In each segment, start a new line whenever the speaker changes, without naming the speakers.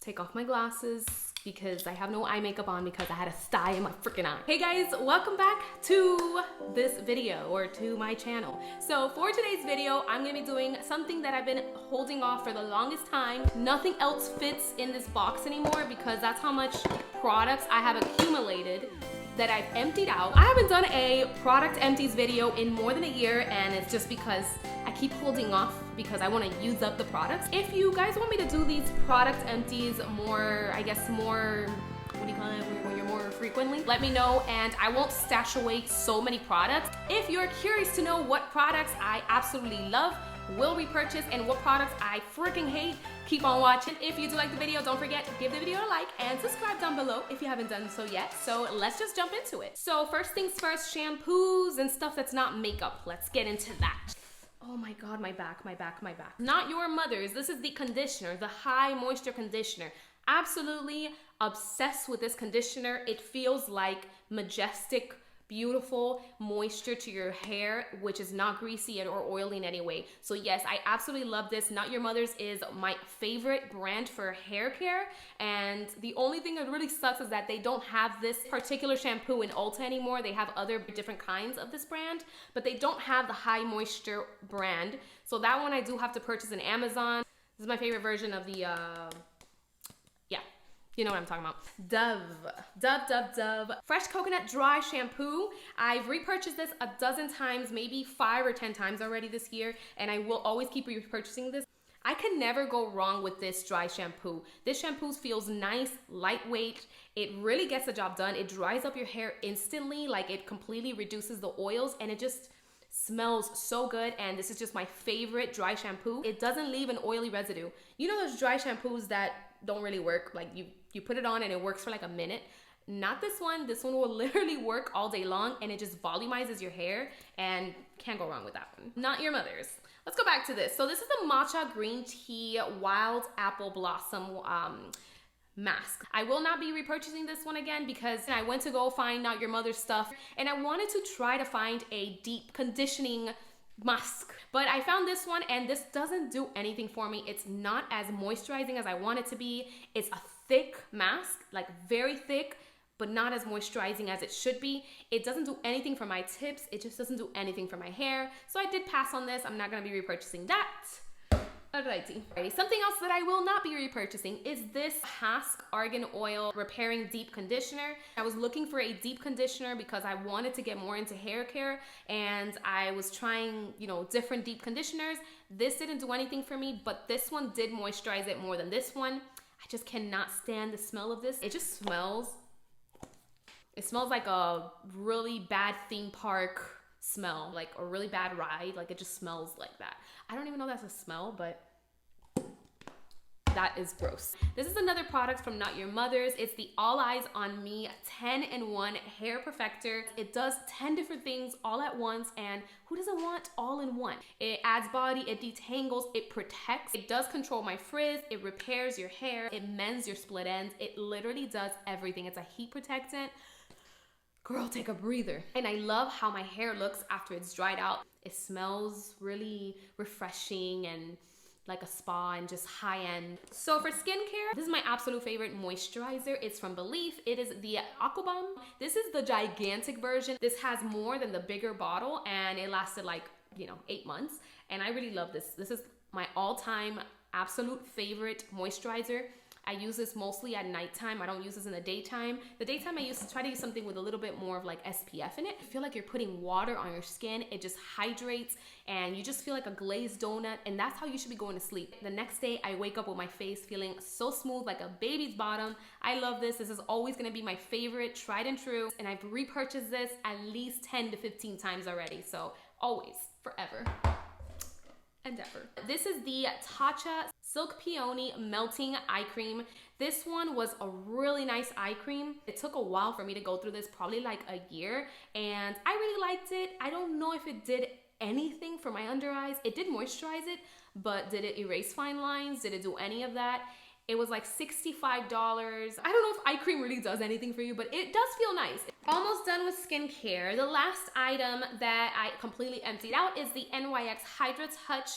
take off my glasses because I have no eye makeup on because I had a sty in my freaking eye. Hey guys, welcome back to this video or to my channel. So for today's video, I'm gonna be doing something that I've been holding off for the longest time. Nothing else fits in this box anymore because that's how much products I have accumulated that I've emptied out. I haven't done a product empties video in more than a year, and it's just because I keep holding off because I want to use up the products. If you guys want me to do these product empties more, I guess more, what do you call it, when you're more frequently, let me know and I won't stash away so many products. If you're curious to know what products I absolutely love, will repurchase, and what products I freaking hate, keep on watching. If you do like the video, don't forget to give the video a like and subscribe down below if you haven't done so yet. So let's just jump into it. So first things first, shampoos and stuff that's not makeup. Let's get into that. Oh my God, my back. Not Your Mother's. This is the conditioner, the high moisture conditioner. Absolutely obsessed with this conditioner. It feels like majestic, beautiful moisture to your hair, which is not greasy or oily in any way. So yes, I absolutely love this. Not Your Mother's is my favorite brand for hair care, and the only thing that really sucks is that they don't have this particular shampoo in Ulta anymore. They have other different kinds of this brand, but they don't have the high moisture brand. So that one I do have to purchase in Amazon. This is my favorite version of the you know what I'm talking about. Dove. Fresh Coconut Dry Shampoo. I've repurchased this a dozen times, maybe 5 or 10 times already this year, and I will always keep repurchasing this. I can never go wrong with this dry shampoo. This shampoo feels nice, lightweight. It really gets the job done. It dries up your hair instantly, like it completely reduces the oils, and it just smells so good. And this is just my favorite dry shampoo. It doesn't leave an oily residue. You know those dry shampoos that don't really work, like you put it on and it works for like a minute? Not this one. This one will literally work all day long, and it just volumizes your hair, and can't go wrong with that one. Not Your Mother's. Let's go back to this. So this is the Matcha Green Tea Wild Apple Blossom mask. I will not be repurchasing this one again because I went to go find Not Your Mother's stuff, and I wanted to try to find a deep conditioning mask, but I found this one, and this doesn't do anything for me. It's not as moisturizing as I want it to be. It's a thick mask, like very thick, but not as moisturizing as it should be. It doesn't do anything for my tips. It just doesn't do anything for my hair. So I did pass on this. I'm not gonna be repurchasing that. Alrighty. Something else that I will not be repurchasing is this Hask Argan Oil Repairing Deep Conditioner. I was looking for a deep conditioner because I wanted to get more into hair care, and I was trying, you know, different deep conditioners. This didn't do anything for me, but this one did moisturize it more than this one. I just cannot stand the smell of this. It just smells, it smells like a really bad theme park smell, like a really bad ride. Like it just smells like that. I don't even know that's a smell, but that is gross. This is another product from Not Your Mother's. It's the All Eyes on Me 10-in-1 Hair Perfector. It does 10 different things all at once, and who doesn't want all in one? It adds body, it detangles, it protects, it does control my frizz, it repairs your hair, it mends your split ends. It literally does everything. It's a heat protectant. Girl, take a breather. And I love how my hair looks after it's dried out. It smells really refreshing and like a spa and just high end. So for skincare, this is my absolute favorite moisturizer. It's from Belief. It is the Aquabum. This is the gigantic version. This has more than the bigger bottle, and it lasted like, you know, 8 months. And I really love this. This is my all-time absolute favorite moisturizer. I use this mostly at nighttime. I don't use this in the daytime. The daytime I used to try to use something with a little bit more of like SPF in it. I feel like you're putting water on your skin. It just hydrates, and you just feel like a glazed donut, and that's how you should be going to sleep. The next day I wake up with my face feeling so smooth like a baby's bottom. I love this. This is always gonna be my favorite, tried and true, and I've repurchased this at least 10 to 15 times already. So always, forever and ever. This is the Tatcha Silk Peony Melting Eye Cream. This one was a really nice eye cream. It took a while for me to go through this, probably like a year, and I really liked it. I don't know if it did anything for my under eyes. It did moisturize it, but did it erase fine lines? Did it do any of that? It was like $65. I don't know if eye cream really does anything for you, but it does feel nice. Almost done with skincare. The last item that I completely emptied out is the NYX Hydra Touch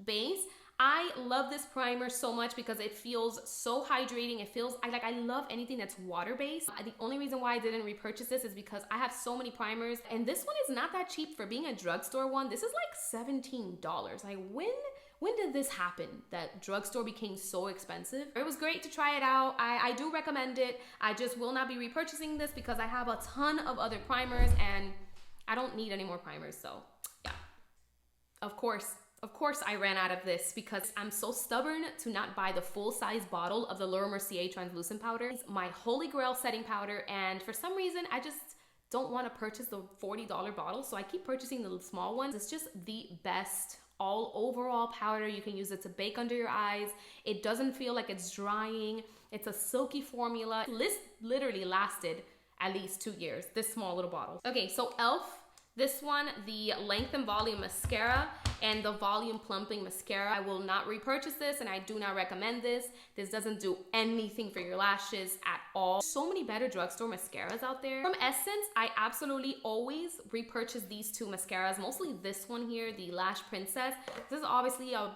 Base. I love this primer so much because it feels so hydrating. It feels, I love anything that's water-based. The only reason why I didn't repurchase this is because I have so many primers, and this one is not that cheap for being a drugstore one. This is like $17. Like, when did this happen that drugstore became so expensive? It was great to try it out. I do recommend it. I just will not be repurchasing this because I have a ton of other primers and I don't need any more primers. So yeah, of course I ran out of this because I'm so stubborn to not buy the full-size bottle of the Mercier translucent powder. It's my holy grail setting powder, and for some reason I just don't want to purchase the $40 bottle, so I keep purchasing the small ones. It's just the best all overall powder. You can use it to bake under your eyes. It doesn't feel like it's drying. It's a silky formula. This literally lasted at least 2 years, this small little bottle. Okay, so e.l.f., this one, the Length and Volume Mascara and the Volume Plumping Mascara. I will not repurchase this, and I do not recommend this. This doesn't do anything for your lashes at all. So many better drugstore mascaras out there. From Essence, I absolutely always repurchase these two mascaras, mostly this one here, the Lash Princess. This is obviously a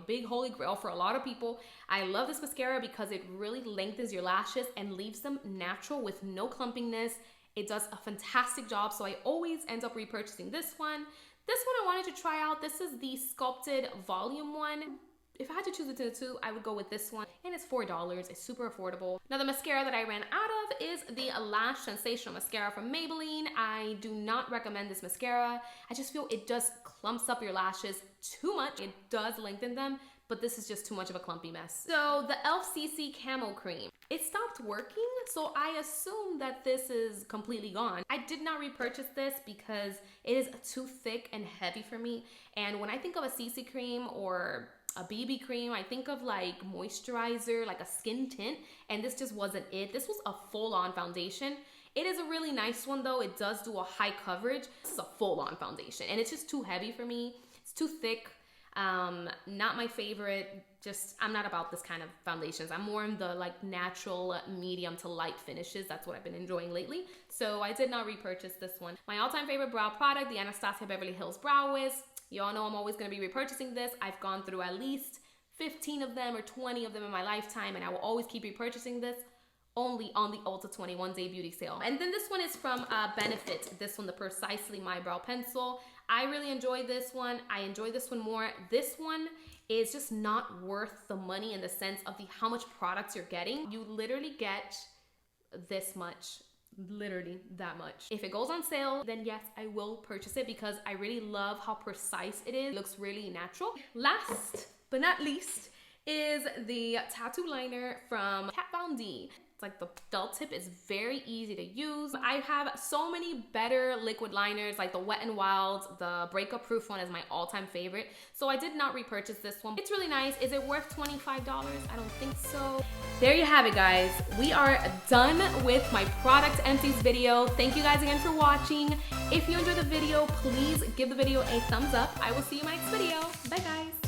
big holy grail for a lot of people. I love this mascara because it really lengthens your lashes and leaves them natural with no clumpiness. It does a fantastic job, so I always end up repurchasing this one. This one I wanted to try out. This is the Sculpted Volume one. If I had to choose between the two, I would go with this one, and it's $4. It's super affordable. Now, the mascara that I ran out of is the Lash Sensational Mascara from Maybelline. I do not recommend this mascara. I just feel it just clumps up your lashes too much. It does lengthen them, but this is just too much of a clumpy mess. So the Lcc Camo Cream, it stopped working, so I assume that this is completely gone. I did not repurchase this because it is too thick and heavy for me. And when I think of a CC cream or a BB cream, I think of like moisturizer, like a skin tint, and this just wasn't it. This was a full-on foundation. It is a really nice one though. It does do a high coverage. This is a full-on foundation, and it's just too heavy for me. It's too thick. Not my favorite. Just, I'm not about this kind of foundations. I'm more in the like natural medium to light finishes. That's what I've been enjoying lately. So I did not repurchase this one. My all-time favorite brow product, the Anastasia Beverly Hills Brow Wiz. Y'all know I'm always going to be repurchasing this. I've gone through at least 15 of them or 20 of them in my lifetime, and I will always keep repurchasing this only on the Ulta 21 Day Beauty Sale. And then this one is from Benefit. This one, the Precisely My Brow Pencil. I really enjoy this one. I enjoy this one more. This one is just not worth the money in the sense of how much products you're getting. You literally get this much. Literally that much. If it goes on sale, then yes, I will purchase it because I really love how precise it is. It looks really natural. Last but not least is the tattoo liner from Kat Von D. It's like the felt tip is very easy to use. I have so many better liquid liners, like the Wet n Wild, the Breakup Proof one is my all-time favorite. So I did not repurchase this one. It's really nice. Is it worth $25? I don't think so. There you have it, guys. We are done with my product empties video. Thank you guys again for watching. If you enjoyed the video, please give the video a thumbs up. I will see you in my next video. Bye, guys.